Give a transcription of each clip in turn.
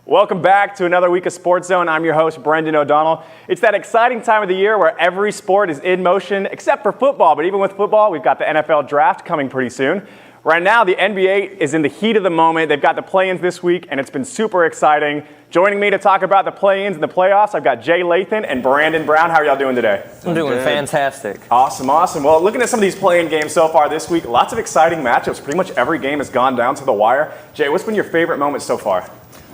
Welcome back to another week of SportsZone. I'm your host, Brendan O'Donnell. It's that exciting time of the year where every sport is in motion except for football. But even with football, we've got the NFL draft coming pretty soon. Right now, the NBA is in the heat of the moment. They've got the play-ins this week, and it's been super exciting. Joining me to talk about the play-ins and the playoffs, I've got Jay Lathan and Brandon Brown. How are y'all doing today? I'm doing fantastic. Awesome. Well, looking at some of these play-in games so far this week, lots of exciting matchups. Pretty much every game has gone down to the wire. Jay, what's been your favorite moment so far?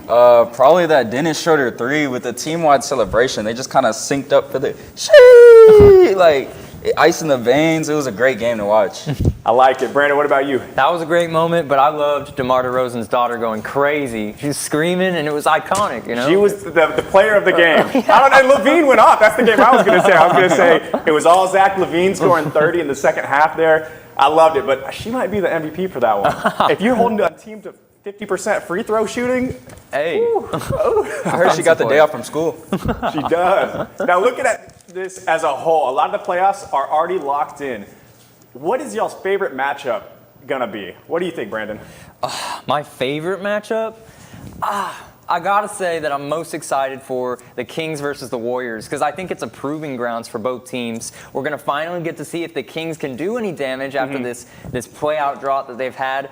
Probably that Dennis Schroeder 3 with the team-wide celebration. They just kind of synced up for the shee, like ice in the veins. It was a great game to watch. I like it. Brandon, what about you? That was a great moment, but I loved DeMar DeRozan's daughter going crazy. She was screaming, and it was iconic, you know? She was the player of the game. I don't know, Levine went off. That's the game I was going to say. I was going to say it was all Zach Levine scoring 30 in the second half there. I loved it, but she might be the MVP for that one. If you're holding a team to 50% free throw shooting. Hey. I heard she got the day off from school. She does. Now looking at this as a whole, a lot of the playoffs are already locked in. What is y'all's favorite matchup gonna be? What do you think, Brandon? My favorite matchup? I gotta say that I'm most excited for the Kings versus the Warriors because I think it's a proving grounds for both teams. We're gonna finally get to see if the Kings can do any damage after this play-out drought that they've had.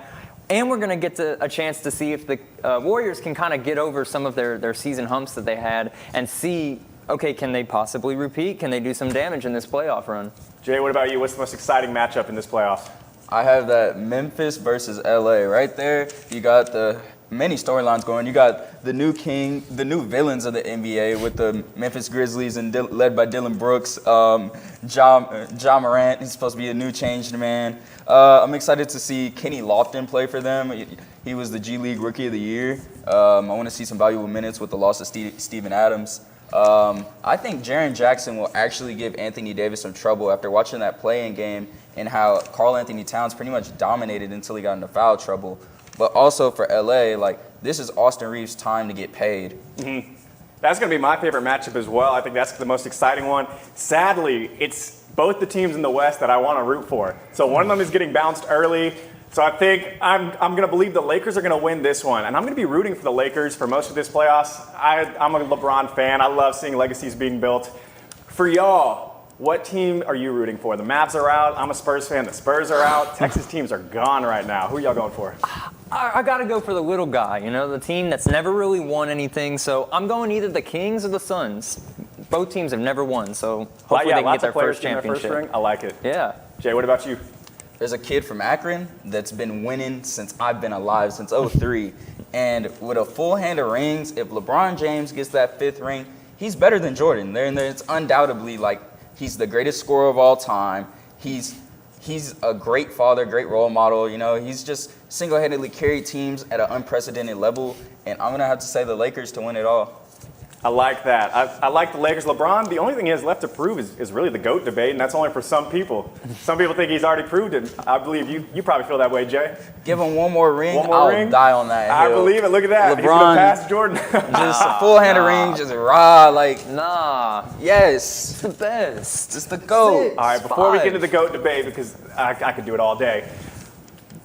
And we're going to get a chance to see if the Warriors can kind of get over some of their season humps that they had and see, okay, can they possibly repeat? Can they do some damage in this playoff run? Jay, what about you? What's the most exciting matchup in this playoffs? I have that Memphis versus LA right there. You got the many storylines going. You got the new villains of the NBA with the Memphis Grizzlies and led by Dylan Brooks. Ja Morant, he's supposed to be a new changed man. I'm excited to see Kenny Lofton play for them. He was the G League Rookie of the Year. I want to see some valuable minutes with the loss of Steven Adams. I think Jaren Jackson will actually give Anthony Davis some trouble after watching that play-in game and how Karl Anthony Towns pretty much dominated until he got into foul trouble. But also for LA, this is Austin Reeves' time to get paid. Mm-hmm. That's going to be my favorite matchup as well. I think that's the most exciting one. Sadly, it's both the teams in the West that I want to root for. So one of them is getting bounced early. So I think I'm going to believe the Lakers are going to win this one. And I'm going to be rooting for the Lakers for most of this playoffs. I'm a LeBron fan. I love seeing legacies being built. For y'all, what team are you rooting for? The Mavs are out. I'm a Spurs fan. The Spurs are out. Texas teams are gone right now. Who are y'all going for? I got to go for the little guy, the team that's never really won anything. So I'm going either the Kings or the Suns. Both teams have never won, so hopefully they can get their first championship. First ring. I like it. Yeah. Jay, what about you? There's a kid from Akron that's been winning since I've been alive, since '03. And with a full hand of rings, if LeBron James gets that fifth ring, he's better than Jordan. It's undoubtedly he's the greatest scorer of all time. He's a great father, great role model. He's just single-handedly carried teams at an unprecedented level. And I'm going to have to say the Lakers to win it all. I like that. I like the Lakers. LeBron, the only thing he has left to prove is really the GOAT debate, and that's only for some people. Some people think he's already proved it. I believe you probably feel that way, Jay. Give him one more ring, I'll die on that hill. I believe it. Look at that. LeBron, he's going to pass Jordan. Just a full hand of rings, just raw, Nah. Yes. It's the best. It's the GOAT. All right, before we get into the GOAT debate, because I could do it all day.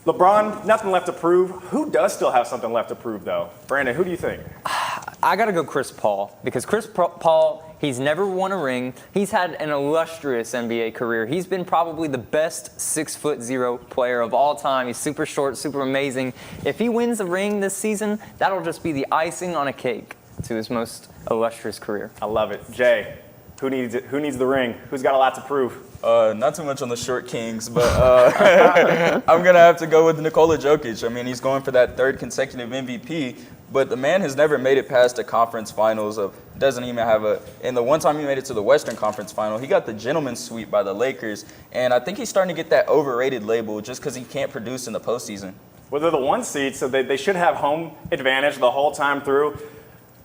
LeBron, nothing left to prove. Who does still have something left to prove, though? Brandon, who do you think? I got to go Chris Paul because Chris Paul, he's never won a ring. He's had an illustrious NBA career. He's been probably the best 6'0" player of all time. He's super short, super amazing. If he wins a ring this season, that'll just be the icing on a cake to his most illustrious career. I love it. Jay, who needs it? Who needs the ring? Who's got a lot to prove? Not too much on the short Kings, but I'm going to have to go with Nikola Jokic. I mean, he's going for that third consecutive MVP, but the man has never made it past the conference finals. Doesn't even have and the one time he made it to the Western Conference final, he got the gentleman's sweep by the Lakers, and I think he's starting to get that overrated label just because he can't produce in the postseason. Well, they're the one seed, so they should have home advantage the whole time through.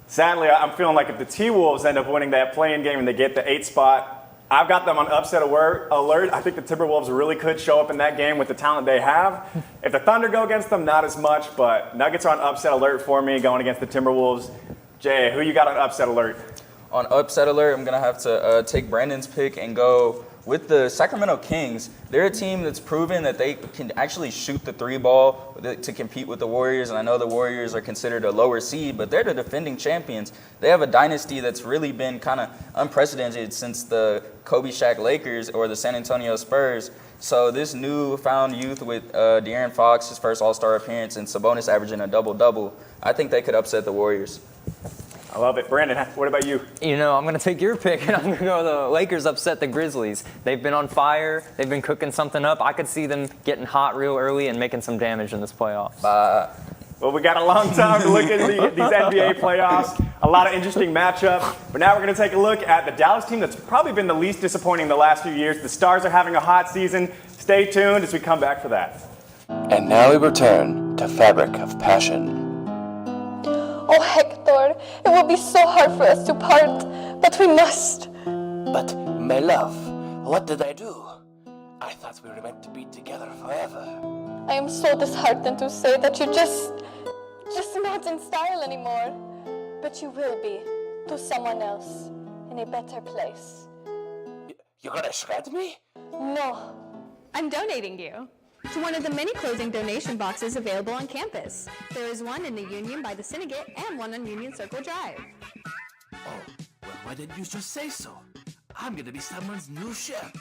Sadly, I'm feeling like if the T-Wolves end up winning that play-in game and they get the 8th spot, I've got them on upset alert. I think the Timberwolves really could show up in that game with the talent they have. If the Thunder go against them, not as much, but Nuggets are on upset alert for me going against the Timberwolves. Jay, who you got on upset alert? On upset alert, I'm going to have to take Brandon's pick and go with the Sacramento Kings, they're a team that's proven that they can actually shoot the three ball to compete with the Warriors. And I know the Warriors are considered a lower seed, but they're the defending champions. They have a dynasty that's really been kind of unprecedented since the Kobe Shaq Lakers or the San Antonio Spurs. So this newfound youth with De'Aaron Fox, his first All-Star appearance, and Sabonis averaging a double-double, I think they could upset the Warriors. I love it. Brandon, what about you? You know, I'm going to take your pick, and I'm going to go the Lakers upset the Grizzlies. They've been on fire. They've been cooking something up. I could see them getting hot real early and making some damage in this playoffs. Well, we got a long time to look at these NBA playoffs. A lot of interesting matchups. But now we're going to take a look at the Dallas team that's probably been the least disappointing the last few years. The Stars are having a hot season. Stay tuned as we come back for that. And now we return to Fabric of Passion. Oh, Hector, it will be so hard for us to part, but we must. But, my love, what did I do? I thought we were meant to be together forever. I am so disheartened to say that you're just not in style anymore. But you will be, to someone else, in a better place. You're gonna shred me? No. I'm donating you to one of the many clothing donation boxes available on campus. There is one in the Union by the Syndicate and one on Union Circle Drive. Oh, well, why didn't you just say so? I'm gonna be someone's new shirt.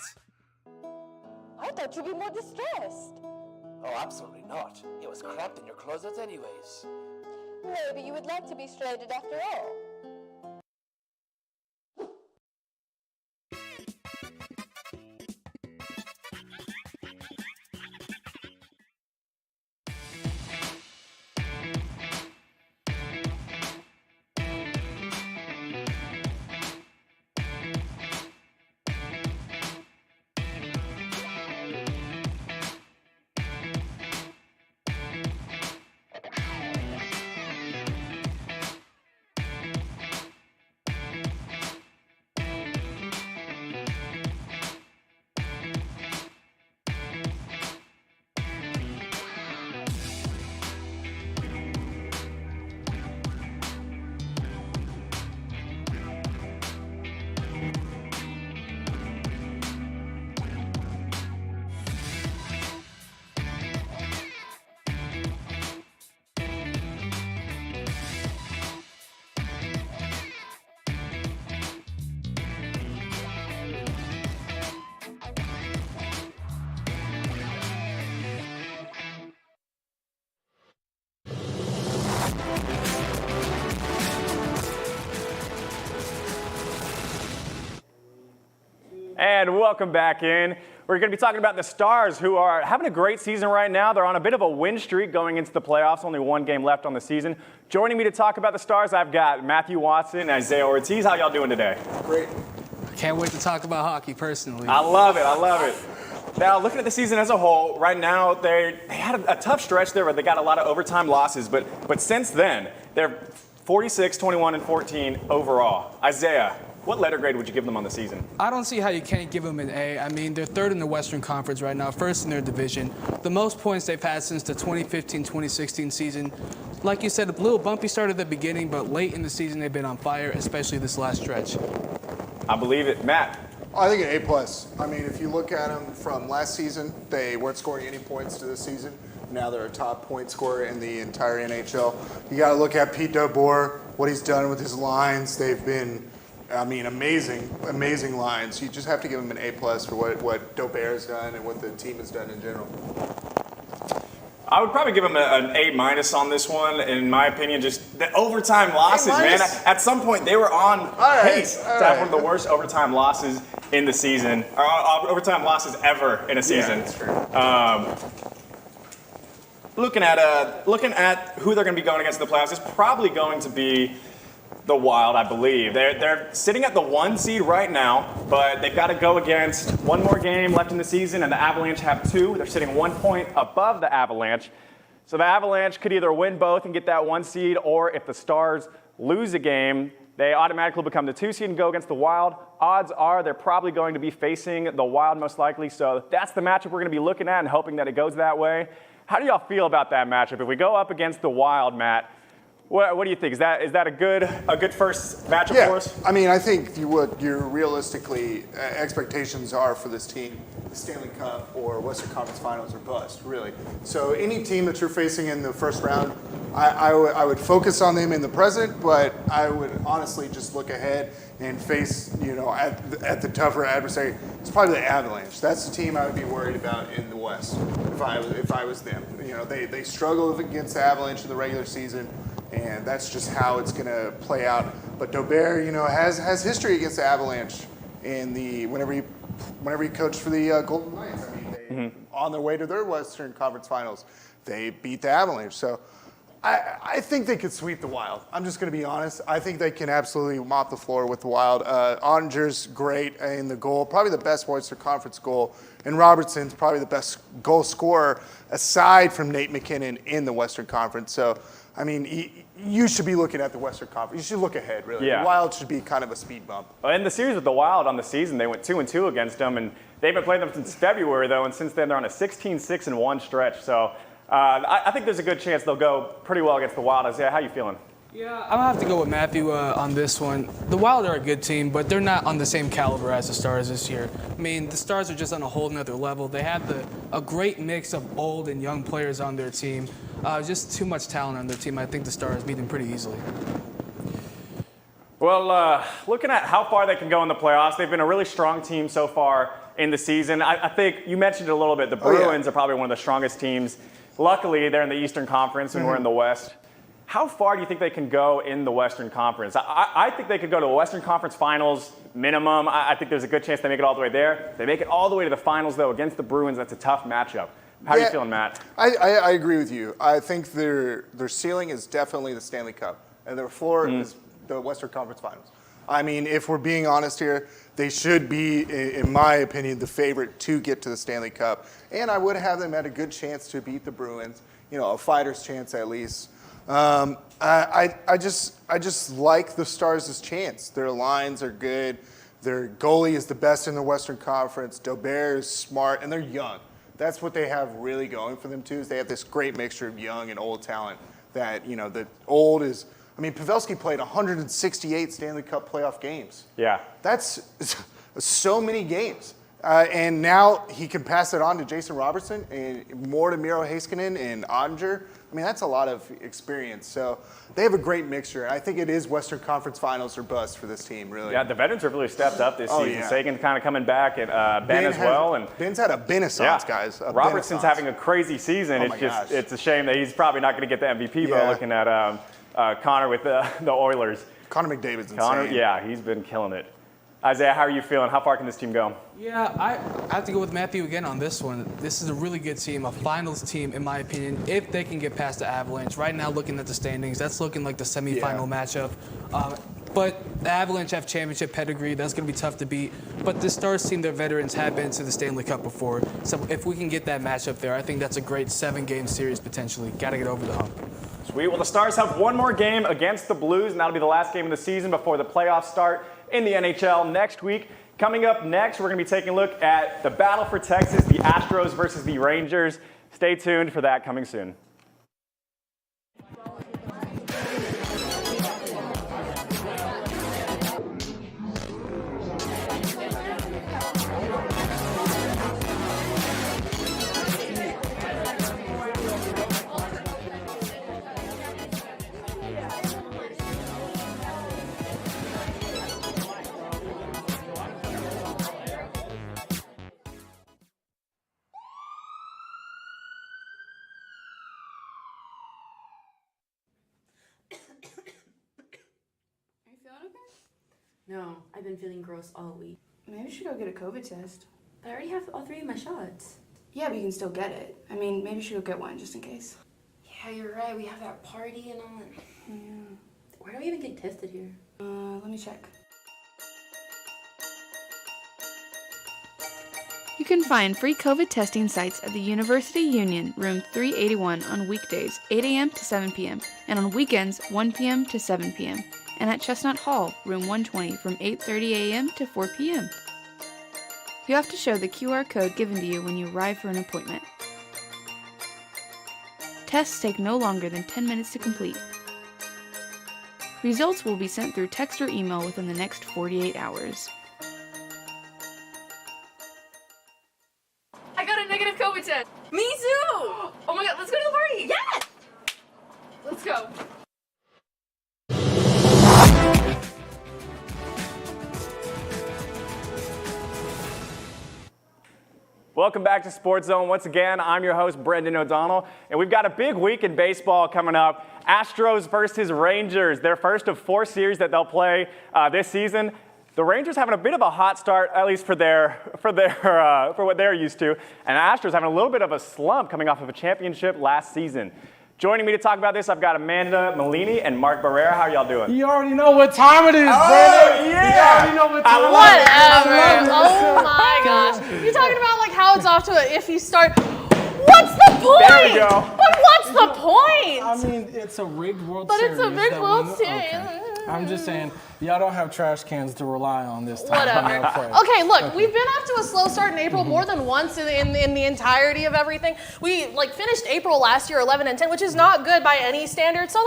I thought you'd be more distressed. Oh, absolutely not. It was cramped in your closet anyways. Maybe you would like to be shredded after all. And welcome back in. We're going to be talking about the Stars, who are having a great season right now. They're on a bit of a win streak going into the playoffs, only one game left on the season. Joining me to talk about the Stars, I've got Matthew Watson and Isaiah Ortiz. How y'all doing today? Great. Can't wait to talk about hockey personally. I love it. I love it. Now, looking at the season as a whole, right now they had a tough stretch there where they got a lot of overtime losses, but since then, they're 46, 21, and 14 overall. Isaiah, what letter grade would you give them on the season? I don't see how you can't give them an A. I mean, they're third in the Western Conference right now, first in their division. The most points they've had since the 2015-2016 season. Like you said, a little bumpy start at the beginning, but late in the season they've been on fire, especially this last stretch. I believe it. Matt? I think an A+. I mean, if you look at them from last season, they weren't scoring any points to this season. Now they're a top point scorer in the entire NHL. You got to look at Pete DeBoer, what he's done with his lines. They've been, I mean, amazing lines. You just have to give him an A+ for what Dobert's done and what the team has done in general. I would probably give them an A- on this one. In my opinion, just the overtime losses, man. At some point, they were on pace to have one of the worst overtime losses in the season, or overtime losses ever in a season. Yeah, that's true. Looking at who they're going to be going against in the playoffs, it's probably going to be the Wild, I believe. They're sitting at the 1 seed right now, but they've got to go against one more game left in the season, and the Avalanche have 2. They're sitting 1 point above the Avalanche. So the Avalanche could either win both and get that 1 seed, or if the Stars lose a game, they automatically become the 2 seed and go against the Wild. Odds are they're probably going to be facing the Wild most likely, so that's the matchup we're going to be looking at and hoping that it goes that way. How do y'all feel about that matchup? If we go up against the Wild, Matt, What do you think? Is that a good first matchup Yeah, for us? I mean, I think what your realistically expectations are for this team, the Stanley Cup or Western Conference Finals or bust, really. So any team that you're facing in the first round, I would focus on them in the present, but I would honestly just look ahead and face, at the tougher adversary. It's probably the Avalanche. That's the team I would be worried about in the West if I was them. They struggle against the Avalanche in the regular season, and that's just how it's going to play out. But Dobert, has history against the Avalanche in whenever he coached for the Golden Knights. I mean, on their way to their Western Conference Finals, they beat the Avalanche. So I think they could sweep the Wild. I'm just going to be honest. I think they can absolutely mop the floor with the Wild. Ottinger's great in the goal, probably the best Western Conference goal, and Robertson's probably the best goal scorer aside from Nate McKinnon in the Western Conference. So, I mean, you should be looking at the Western Conference. You should look ahead, really. Yeah. The Wild should be kind of a speed bump. In the series with the Wild on the season, they went 2-2 against them, and they've been playing them since February, though, and since then they're on a 16-6-1 stretch. So I think there's a good chance they'll go pretty well against the Wild. Isaiah, how you feeling? Yeah, I'm gonna have to go with Matthew on this one. The Wild are a good team, but they're not on the same caliber as the Stars this year. I mean, the Stars are just on a whole nother level. They have a great mix of old and young players on their team. Just too much talent on their team. I think the Stars beat them pretty easily. Well, looking at how far they can go in the playoffs, they've been a really strong team so far in the season. I think you mentioned it a little bit. The Bruins are probably one of the strongest teams. Luckily, they're in the Eastern Conference and we're in the West. How far do you think they can go in the Western Conference? I think they could go to the Western Conference Finals minimum. I think there's a good chance they make it all the way there. If they make it all the way to the finals, though, against the Bruins, that's a tough matchup. How are you feeling, Matt? I agree with you. I think their ceiling is definitely the Stanley Cup, and their floor is the Western Conference Finals. I mean, if we're being honest here, they should be, in my opinion, the favorite to get to the Stanley Cup. And I would have them at a good chance to beat the Bruins, a fighter's chance at least. I just like the Stars' chance. Their lines are good. Their goalie is the best in the Western Conference. Dobert is smart, and they're young. That's what they have really going for them, too, is they have this great mixture of young and old talent that, the old is – I mean, Pavelski played 168 Stanley Cup playoff games. Yeah. That's so many games. And now he can pass it on to Jason Robertson and more to Miro Heiskanen and Ottinger. I mean, that's a lot of experience. So they have a great mixture. I think it is Western Conference Finals or bust for this team, really. Yeah, the veterans have really stepped up this season. Yeah. Sagan's kind of coming back, and Ben as well. And Ben's had a Benaissance, guys. Robertson's having a crazy season. It's a shame that he's probably not going to get the MVP, but looking at Connor with the Oilers. Connor McDavid's insane. Yeah, he's been killing it. Isaiah, how are you feeling? How far can this team go? Yeah, I have to go with Matthew again on this one. This is a really good team, a finals team, in my opinion, if they can get past the Avalanche. Right now, looking at the standings, that's looking like the semifinal matchup. But the Avalanche have championship pedigree. That's going to be tough to beat. But the Stars team, their veterans, have been to the Stanley Cup before. So if we can get that matchup there, I think that's a great 7-game series potentially. Got to get over the hump. Sweet. Well, the Stars have one more game against the Blues, and that'll be the last game of the season before the playoffs start in the NHL next week. Coming up next, we're going to be taking a look at the battle for Texas, the Astros versus the Rangers. Stay tuned for that coming soon. No, I've been feeling gross all week. Maybe we should go get a COVID test. But I already have all 3 of my shots. Yeah, but you can still get it. I mean, maybe we should go get one just in case. Yeah, you're right. We have that party and all that. Yeah. Where do we even get tested here? Let me check. You can find free COVID testing sites at the University Union, room 381 on weekdays, 8 a.m. to 7 p.m., and on weekends, 1 p.m. to 7 p.m., and at Chestnut Hall, room 120, from 8:30 a.m. to 4 p.m. You have to show the QR code given to you when you arrive for an appointment. Tests take no longer than 10 minutes to complete. Results will be sent through text or email within the next 48 hours. I got a negative COVID test. Me too. Oh my god, let's go to the party. Yes. Let's go. Welcome back to SportsZone. Once again, I'm your host, Brendan O'Donnell, and we've got a big week in baseball coming up. Astros versus Rangers, their first of 4 series that they'll play this season. The Rangers having a bit of a hot start, at least for what they're used to, and Astros having a little bit of a slump coming off of a championship last season. Joining me to talk about this, I've got Amanda Molini and Mark Barrera. How are y'all doing? You already know what time it is, Brandon. Yeah! You already know what time Whatever. Oh my gosh. You're talking about like how it's off to an iffy start. What's the point? There we go. But what's the point? I mean, it's a rigged World But Series. it's a big that World we- Series. Okay. I'm just saying, y'all don't have trash cans to rely on this time. Whatever. Okay, look, we've been off to a slow start in April more than once in the entirety of everything. We finished April last year 11-10, which is not good by any standard. So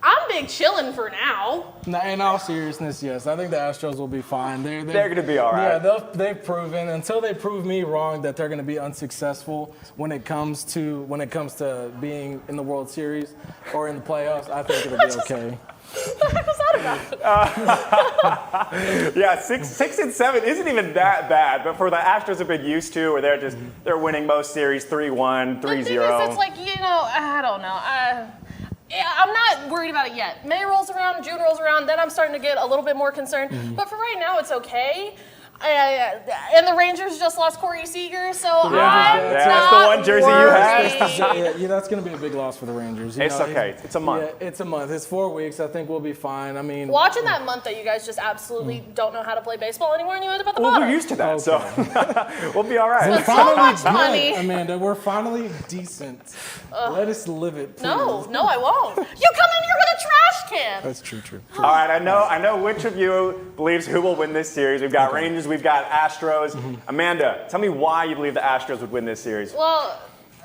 I'm big chillin' for now. Now, in all seriousness, yes, I think the Astros will be fine. They're going to be all right. Yeah, they've proven until they prove me wrong that they're going to be unsuccessful when it comes to being in the World Series or in the playoffs. I think it'll be okay. What was that about? Yeah, 6-7 isn't even that bad, but for the Astros have been used to, where they're winning most series 3-1, 3-0. The thing is, it's I don't know. I'm not worried about it yet. May rolls around, June rolls around, then I'm starting to get a little bit more concerned. But for right now, it's okay. And the Rangers just lost Corey Seager, so that's the one jersey you have. Yeah, that's going to be a big loss for the Rangers. It's okay. It's a month. Yeah, it's a month. It's 4 weeks. I think we'll be fine. I mean, watching that month that you guys just absolutely don't know how to play baseball anymore and you end up at the Well, bottom. we're used to that, so we'll be all right. Spent so much money. Amanda, we're finally decent. Let us live it, please. No, I won't. You come in here with a trash can. That's true. All right, I know which of you believes who will win this series. We've got Rangers, we've got Astros. Amanda, tell me why you believe the Astros would win this series. Well,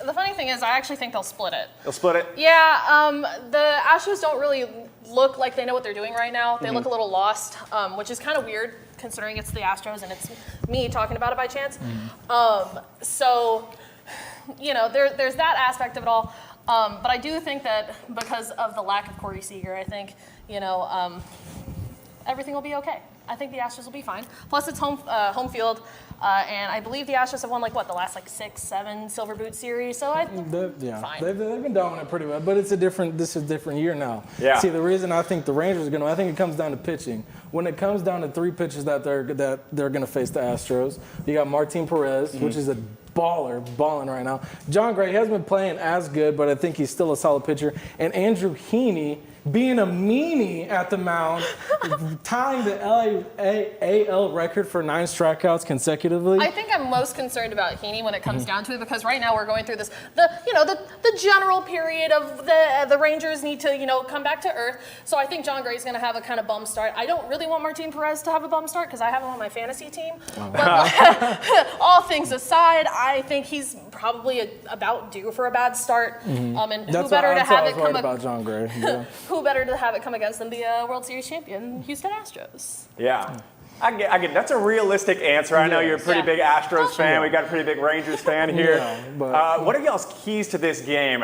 the funny thing is I actually think they'll split it. They'll split it? Yeah, the Astros don't really look like they know what they're doing right now. They look a little lost, which is kind of weird considering it's the Astros and it's me talking about it by chance. So, there's that aspect of it all. But I do think that because of the lack of Corey Seager, I think, everything will be okay. I think the Astros will be fine. Plus, it's home field, and I believe the Astros have won the last 6-7 Silver Boot series. So I think fine. They've been dominant pretty well, but this is a different year now. Yeah. See, the reason I think the Rangers are going to, I think it comes down to pitching. When it comes down to 3 pitchers that they're going to face the Astros, you got Martin Perez, which is a balling right now. John Gray hasn't been playing as good, but I think he's still a solid pitcher. And Andrew Heaney being a meanie at the mound, tying the AL record for 9 strikeouts consecutively. I think I'm most concerned about Heaney when it comes down to it because right now we're going through the general period of the Rangers need to come back to earth. So I think John Gray's going to have a kind of bum start. I don't really want Martin Perez to have a bum start because I have him on my fantasy team. But all things aside, I think he's probably about due for a bad start. And who better to have it come about John Gray. Yeah. Who better to have it come against than the World Series champion, Houston Astros? Yeah. I get that's a realistic answer. I know you're a pretty big Astros fan. We got a pretty big Rangers fan here. What are y'all's keys to this game?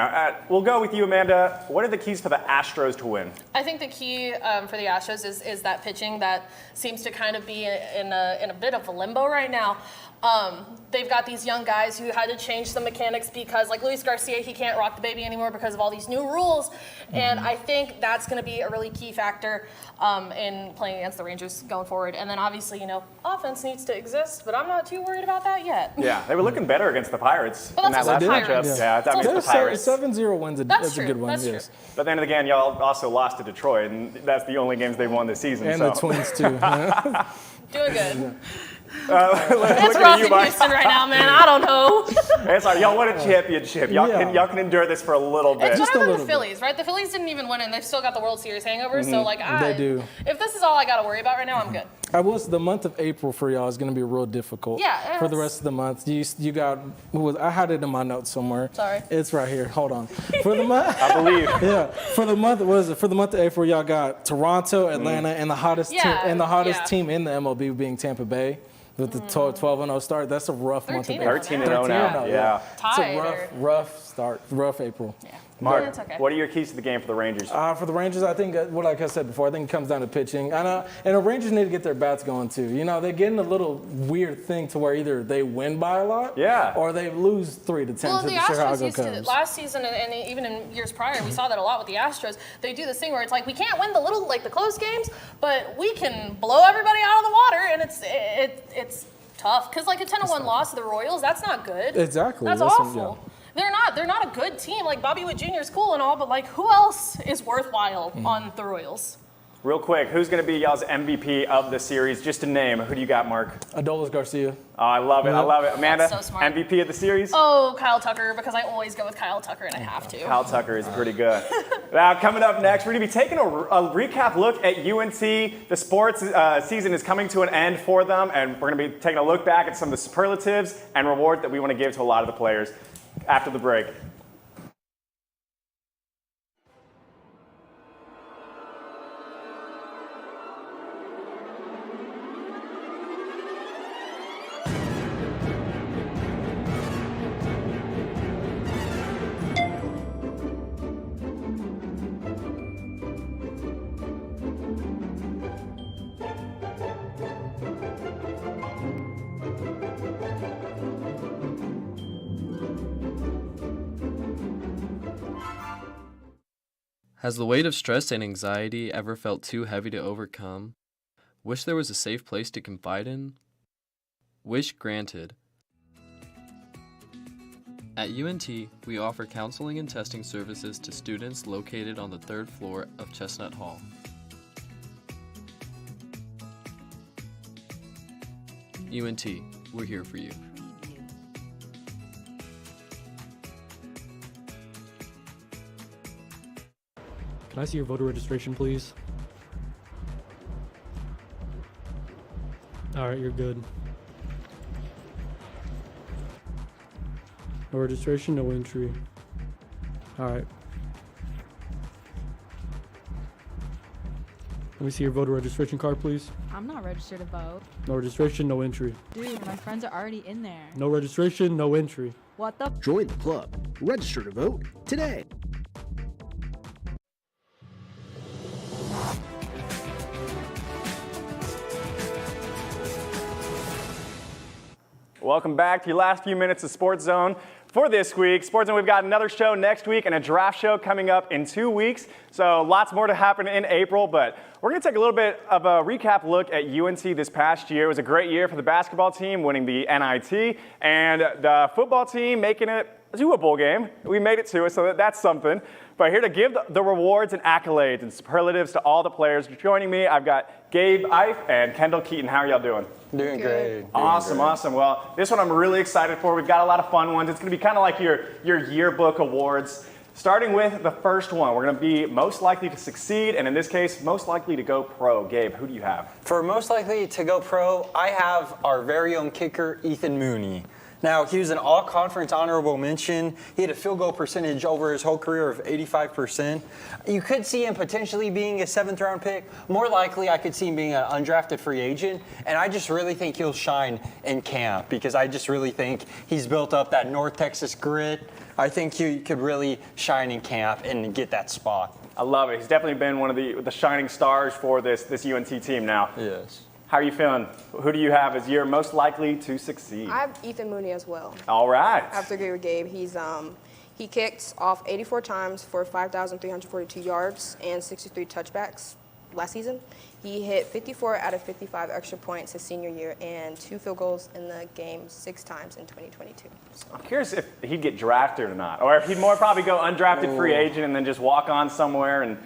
We'll go with you, Amanda. What are the keys for the Astros to win? I think the key for the Astros is that pitching that seems to kind of be in a bit of a limbo right now. They've got these young guys who had to change the mechanics because, like Luis Garcia, he can't rock the baby anymore because of all these new rules. And I think that's going to be a really key factor in playing against the Rangers going forward. And then obviously, offense needs to exist, but I'm not too worried about that yet. Yeah, they were looking better against the Pirates Well, in that last matchup. Yeah, that means the Pirates. 7-0 wins. That's a good one. That's yes. true. But then again, y'all also lost to Detroit, and that's the only games they've won this season. And so. the Twins too. Doing good. It's rough in Houston right now, man. I don't know. It's all right. Y'all won a championship. Y'all can endure this for a little bit. It's better than the Phillies, right? The Phillies didn't even win, and they've still got the World Series hangover. So, they do. If this is all I got to worry about right now, I'm good. The month of April for y'all is going to be real difficult. Yeah, for the rest of the month. You got. I had it in my notes somewhere. Sorry. It's right here. Hold on. For the month. I believe. Yeah. For the month. What is it? For the month of April, y'all got Toronto, Atlanta, and the hottest team in the MLB being Tampa Bay. With the 12-0 start, that's a rough month of April. 13-0 now. Yeah. It's a rough start. Rough April. Yeah. Mark, what are your keys to the game for the Rangers? For the Rangers, I think, like I said before, I think it comes down to pitching. And the Rangers need to get their bats going, too. You know, they're getting a little weird thing to where either they win by a lot or they lose 3-10 to the Chicago Cubs. Last season and even in years prior, we saw that a lot with the Astros. They do this thing where it's like, we can't win the close games, but we can blow everybody out of the water, and it's tough. Because, like, a 10-1 loss to the Royals, that's not good. Exactly. That's awful. They're not a good team. Like, Bobby Witt Jr. is cool and all, but, like, who else is worthwhile on the Royals? Real quick, who's going to be y'all's MVP of the series? Just a name. Who do you got, Mark? Adolis Garcia. Oh, I love it. I love it. Amanda, so smart. MVP of the series? Oh, Kyle Tucker, because I always go with Kyle Tucker, and I have to. Kyle Tucker is pretty good. Now, coming up next, we're going to be taking a recap look at UNT. The sports season is coming to an end for them, and we're going to be taking a look back at some of the superlatives and rewards that we want to give to a lot of the players after the break. Has the weight of stress and anxiety ever felt too heavy to overcome? Wish there was a safe place to confide in? Wish granted. At UNT, we offer counseling and testing services to students located on the 3rd floor of Chestnut Hall. UNT, we're here for you. Can I see your voter registration, please? All right, you're good. No registration, no entry. All right. Let me see your voter registration card, please. I'm not registered to vote. No registration, no entry. Dude, my friends are already in there. No registration, no entry. What the? Join the club. Register to vote today. Welcome back to your last few minutes of SportsZone for this week. SportsZone, we've got another show next week and a draft show coming up in 2 weeks. So lots more to happen in April, but we're going to take a little bit of a recap look at UNT this past year. It was a great year for the basketball team, winning the NIT, and the football team making it to a bowl game. We made it to it, so that's something. But here to give the rewards and accolades and superlatives to all the players. Joining me, I've got Gabe Ife and Kendall Keaton. How are y'all doing? Doing great. Awesome, awesome. Well, this one I'm really excited for. We've got a lot of fun ones. It's going to be kind of like your yearbook awards. Starting with the first one, we're going to be most likely to succeed, and in this case, most likely to go pro. Gabe, who do you have? For most likely to go pro, I have our very own kicker, Ethan Mooney. Now, he was an all-conference honorable mention. He had a field goal percentage over his whole career of 85%. You could see him potentially being a 7th-round pick. More likely, I could see him being an undrafted free agent. And I just really think he'll shine in camp because I just really think he's built up that North Texas grit. I think he could really shine in camp and get that spot. I love it. He's definitely been one of the shining stars for this UNT team now. Yes. How are you feeling? Who do you have as your most likely to succeed? I have Ethan Mooney as well. All right. I have to agree with Gabe. He kicked off 84 times for 5,342 yards and 63 touchbacks last season. He hit 54 out of 55 extra points his senior year and 2 field goals in the game 6 times in 2022. So. I'm curious if he'd get drafted or not, or if he'd more probably go undrafted free agent and then just walk on somewhere and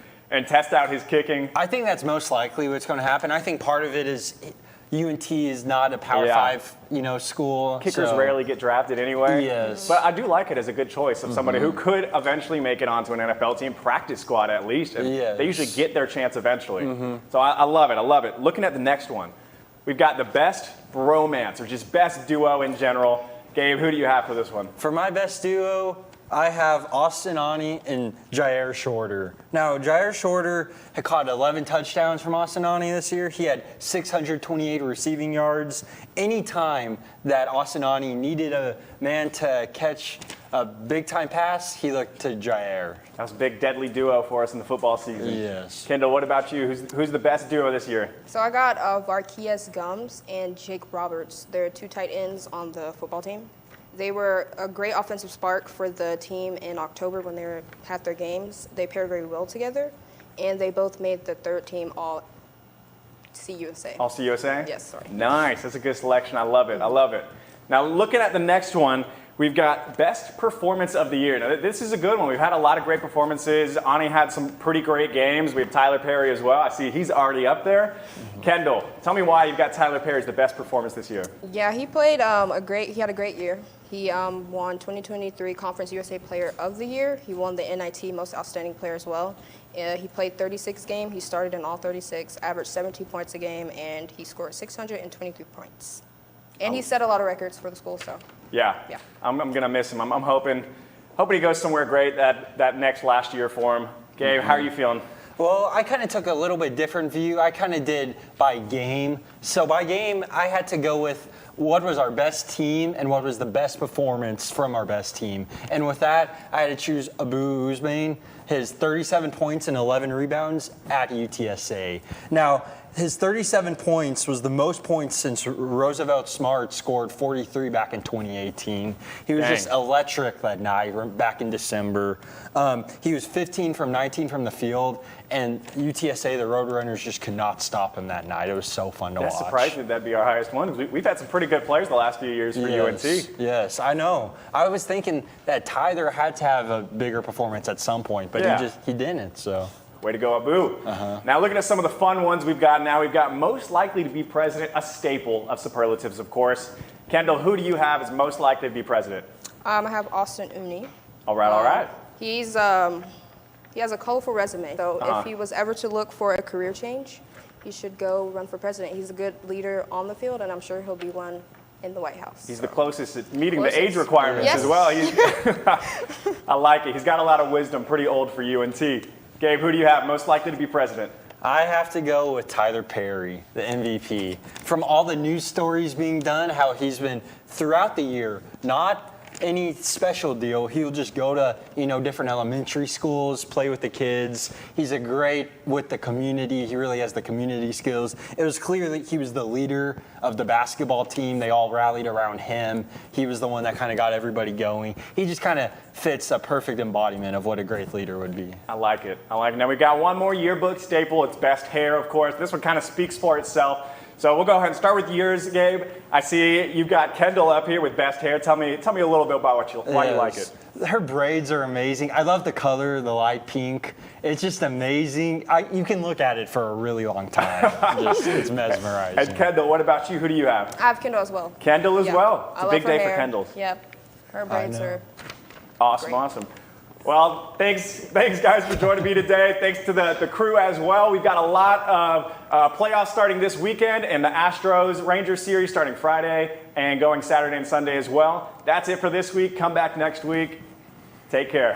test out his kicking. I think that's most likely what's going to happen. I think part of it is UNT is not a Power 5, school. Kickers rarely get drafted anyway. Yes. But I do like it as a good choice of somebody who could eventually make it onto an NFL team, practice squad at least. And they usually get their chance eventually. So I love it. I love it. Looking at the next one, we've got the best bromance, or just best duo in general. Gabe, who do you have for this one? For my best duo, I have Austin Ani and Jair Shorter. Now, Jair Shorter had caught 11 touchdowns from Austin Ani this year. He had 628 receiving yards. Anytime that Austin Ani needed a man to catch a big-time pass, he looked to Jair. That was a big, deadly duo for us in the football season. Yes. Kendall, what about you? Who's the best duo this year? So I got Varquias Gums and Jake Roberts. They're 2 tight ends on the football team. They were a great offensive spark for the team in October when they had their games. They paired very well together, and they both made the 3rd team All CUSA. All CUSA? Yes, sorry. Nice. That's a good selection. I love it. I love it. Now, looking at the next one, we've got Best Performance of the Year. Now, this is a good one. We've had a lot of great performances. Ani had some pretty great games. We have Tyler Perry as well. I see he's already up there. Kendall, tell me why you've got Tyler Perry as the best performance this year. Yeah, he played he had a great year. He won 2023 Conference USA Player of the Year. He won the NIT Most Outstanding Player as well. He played 36 games. He started in all 36, averaged 17 points a game, and he scored 623 points. And he set a lot of records for the school, so. Yeah. I'm going to miss him. I'm hoping he goes somewhere great that next last year for him. Gabe, how are you feeling? Well, I kind of took a little bit different view. I kind of did by game. So by game, I had to go with what was our best team and what was the best performance from our best team. And with that, I had to choose Abu Uzmain, his 37 points and 11 rebounds at UTSA. Now, his 37 points was the most points since Roosevelt Smart scored 43 back in 2018. He was just electric that night, back in December. He was 15 from 19 from the field, and UTSA, the Roadrunners, just could not stop him that night. It was so fun to watch. That's surprising that'd be our highest one. We've had some pretty good players the last few years for UNT. Yes, I know. I was thinking that Tyler had to have a bigger performance at some point, but he didn't, so. Way to go, Abu. Now looking at some of the fun ones we've got now, we've got most likely to be president, a staple of superlatives, of course. Kendall, who do you have as most likely to be president? I have Austin Uni. All right. He has a colorful resume, so if he was ever to look for a career change, he should go run for president. He's a good leader on the field, and I'm sure he'll be one in the White House. He's the closest at meeting the age requirements as well. I like it. He's got a lot of wisdom, pretty old for UNT. Gabe, who do you have most likely to be president? I have to go with Tyler Perry, the MVP. From all the news stories being done, how he's been throughout the year, not any special deal. He'll just go to, different elementary schools, play with the kids. He's a great with the community. He really has the community skills. It was clear that he was the leader of the basketball team. They all rallied around him. He was the one that kind of got everybody going. He just kind of fits a perfect embodiment of what a great leader would be. I like it. Now we've got one more yearbook staple. It's best hair, of course. This one kind of speaks for itself. So we'll go ahead and start with yours, Gabe. I see you've got Kendall up here with best hair. Tell me a little bit about why you like it. Her braids are amazing. I love the color, the light pink. It's just amazing. You can look at it for a really long time. It's mesmerizing. And Kendall, what about you? Who do you have? I have Kendall as well. Kendall as well. It's a big day for Kendall. Yep. Her braids are awesome. Well, thanks guys for joining me today. Thanks to the crew as well. We've got a lot of playoffs starting this weekend, and the Astros-Rangers series starting Friday and going Saturday and Sunday as well. That's it for this week. Come back next week. Take care.